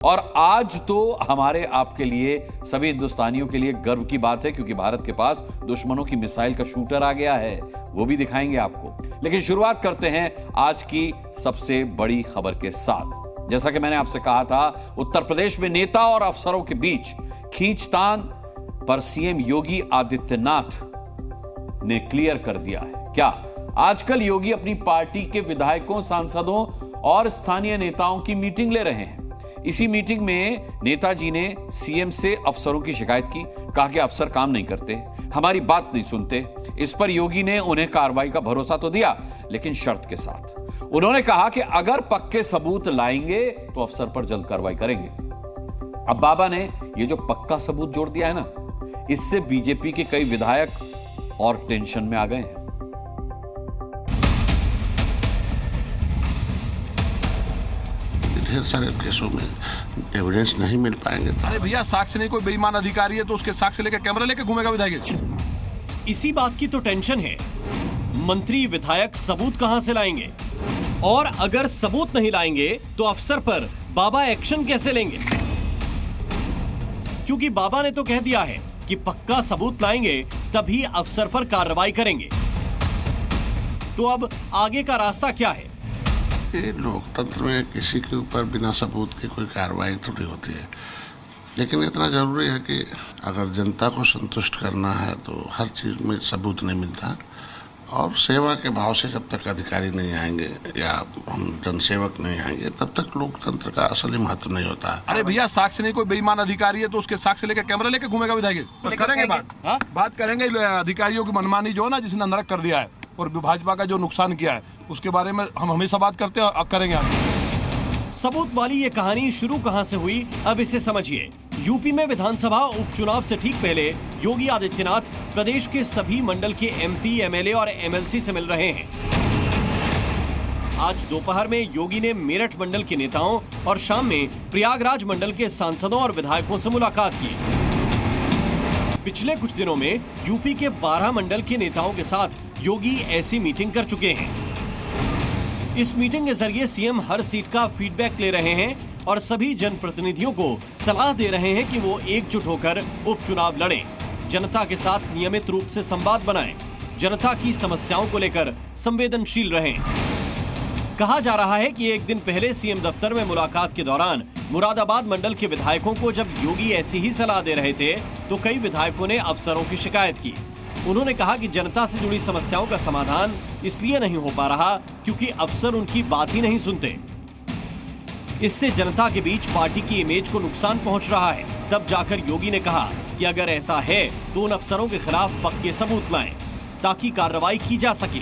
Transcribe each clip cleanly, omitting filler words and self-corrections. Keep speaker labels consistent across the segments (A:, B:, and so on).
A: और आज तो हमारे आपके लिए, सभी हिंदुस्तानियों के लिए गर्व की बात है, क्योंकि भारत के पास दुश्मनों की मिसाइल का शूटर आ गया है। वो भी दिखाएंगे आपको। लेकिन शुरुआत करते हैं आज की सबसे बड़ी खबर के साथ। जैसा कि मैंने आपसे कहा था, उत्तर प्रदेश में नेता और अफसरों के बीच खींचतान पर सीएम योगी आदित्यनाथ ने क्लियर कर दिया है। क्या आजकल योगी अपनी पार्टी के विधायकों, सांसदों और स्थानीय नेताओं की मीटिंग ले रहे हैं। इसी मीटिंग में नेताजी ने सीएम से अफसरों की शिकायत की, कहा कि अफसर काम नहीं करते, हमारी बात नहीं सुनते। इस पर योगी ने उन्हें कार्रवाई का भरोसा तो दिया, लेकिन शर्त के साथ। उन्होंने कहा कि अगर पक्के सबूत लाएंगे तो अफसर पर जल्द कार्रवाई करेंगे। अब बाबा ने ये जो पक्का सबूत जोड़ दिया है ना, इससे बीजेपी के कई विधायक और टेंशन में आ गए हैं।
B: ढेर सारे केसों में एविडेंस नहीं मिल पाएंगे।
C: अरे भैया, साक्ष्य नहीं, कोई बेईमान अधिकारी है तो उसके साक्ष्य लेके कैमरा लेके घूमेगा विधायक।
D: इसी बात की तो टेंशन है। मंत्री विधायक सबूत कहां से लाएंगे, और अगर सबूत नहीं लाएंगे तो अफसर पर बाबा एक्शन कैसे लेंगे? क्योंकि बाबा ने तो कह दिया है कि पक्का सबूत लाएंगे तभी अफसर पर कार्रवाई करेंगे। तो अब आगे का रास्ता क्या है?
B: ये लोकतंत्र में किसी के ऊपर बिना सबूत के कोई कार्रवाई तो नहीं होती है, लेकिन इतना जरूरी है कि अगर जनता को संतुष्ट करना है तो हर चीज में सबूत नहीं मिलता। और सेवा के भाव से जब तक अधिकारी नहीं आएंगे या हम जनसेवक नहीं आएंगे, तब तक लोकतंत्र का असली महत्व नहीं होता।
C: अरे भैया, साक्ष्य नहीं, कोई बेईमान अधिकारी है तो उसके साक्ष्य लेके कैमरा लेके घूमेगा विधायक। करेंगे बात करेंगे अधिकारियों की मनमानी जो है ना, जिसने नरक कर दिया है और भाजपा का जो नुकसान किया है, उसके बारे में हम हमेशा बात करते हैं और करेंगे आगे।
D: सबूत वाली ये कहानी शुरू कहां से हुई, अब इसे समझिए। यूपी में विधानसभा उपचुनाव से ठीक पहले योगी आदित्यनाथ प्रदेश के सभी मंडल के एमपी, एमएलए और एमएलसी से मिल रहे हैं। आज दोपहर में योगी ने मेरठ मंडल के नेताओं और शाम में प्रयागराज मंडल के सांसदों और विधायकों से मुलाकात की। पिछले कुछ दिनों में यूपी के 12 मंडल के नेताओं के साथ योगी ऐसी मीटिंग कर चुके हैं। इस मीटिंग के जरिए सीएम हर सीट का फीडबैक ले रहे हैं और सभी जनप्रतिनिधियों को सलाह दे रहे हैं कि वो एकजुट होकर उपचुनाव लड़ें, जनता के साथ नियमित रूप से संवाद बनाएं, जनता की समस्याओं को लेकर संवेदनशील रहें। कहा जा रहा है कि एक दिन पहले सीएम दफ्तर में मुलाकात के दौरान मुरादाबाद मंडल के विधायकों को जब योगी ऐसी ही सलाह दे रहे थे तो कई विधायकों ने अफसरों की शिकायत की। उन्होंने कहा कि जनता से जुड़ी समस्याओं का समाधान इसलिए नहीं हो पा रहा क्योंकि अफसर उनकी बात ही नहीं सुनते। इससे जनता के बीच पार्टी की इमेज को नुकसान पहुंच रहा है। तब जाकर योगी ने कहा कि अगर ऐसा है तो उन अफसरों के खिलाफ पक्के सबूत लाएं ताकि कार्रवाई की जा सके।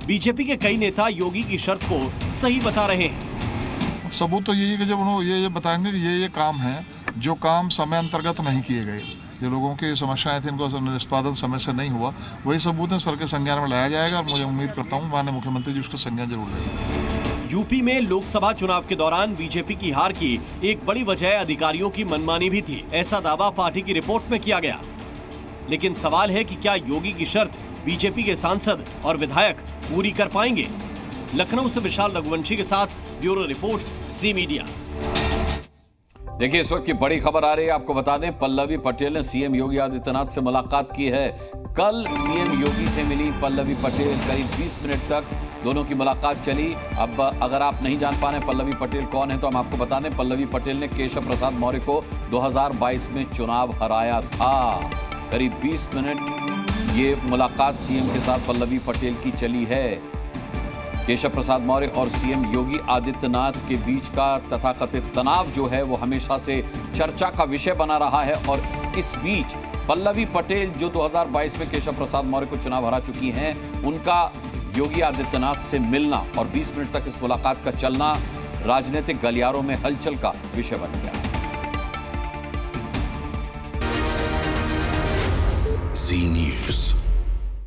D: बीजेपी के कई नेता योगी की शर्त को सही बता रहे हैं।
E: सबूत तो यही है कि जब उन्होंने ये बताएंगे कि ये काम है जो काम समय अंतर्गत नहीं किए गए, जो लोगों की समस्याएं थी इनको निष्पादन समय से नहीं हुआ, वही सबूत सर के संज्ञान में लाया जाएगा और मुझे उम्मीद करता हूँ माननीय मुख्यमंत्री जी उसका संज्ञान जरूर लेंगे।
D: यूपी में लोकसभा चुनाव के दौरान बीजेपी की हार की एक बड़ी वजह अधिकारियों की मनमानी भी थी। ऐसा दावा पार्टी की रिपोर्ट में किया गया। लेकिन सवाल है कि क्या योगी की शर्त बीजेपी के सांसद और विधायक पूरी कर पाएंगे? लखनऊ से विशाल रघुवंशी के साथ ब्यूरो रिपोर्ट, सी मीडिया।
A: देखिए, इस वक्त की बड़ी खबर आ रही है, आपको बता दें, पल्लवी पटेल ने सीएम योगी आदित्यनाथ से मुलाकात की है। कल सीएम योगी से मिली पल्लवी पटेल, करीब 20 मिनट तक दोनों की मुलाकात चली। अब अगर आप नहीं जान पा रहे पल्लवी पटेल कौन है तो हम आपको बता दें, पल्लवी पटेल ने केशव प्रसाद मौर्य को 2022 में चुनाव हराया था। करीब 20 मिनट ये मुलाकात सीएम के साथ पल्लवी पटेल की चली है। केशव प्रसाद मौर्य और सीएम योगी आदित्यनाथ के बीच का तथाकथित तनाव जो है वो हमेशा से चर्चा का विषय बना रहा है। और इस बीच पल्लवी पटेल जो 2022 में केशव प्रसाद मौर्य को चुनाव हरा चुकी हैं, उनका योगी आदित्यनाथ से मिलना और 20 मिनट तक इस मुलाकात का चलना राजनीतिक गलियारों में हलचल का विषय बन गया।
F: जी न्यूज़।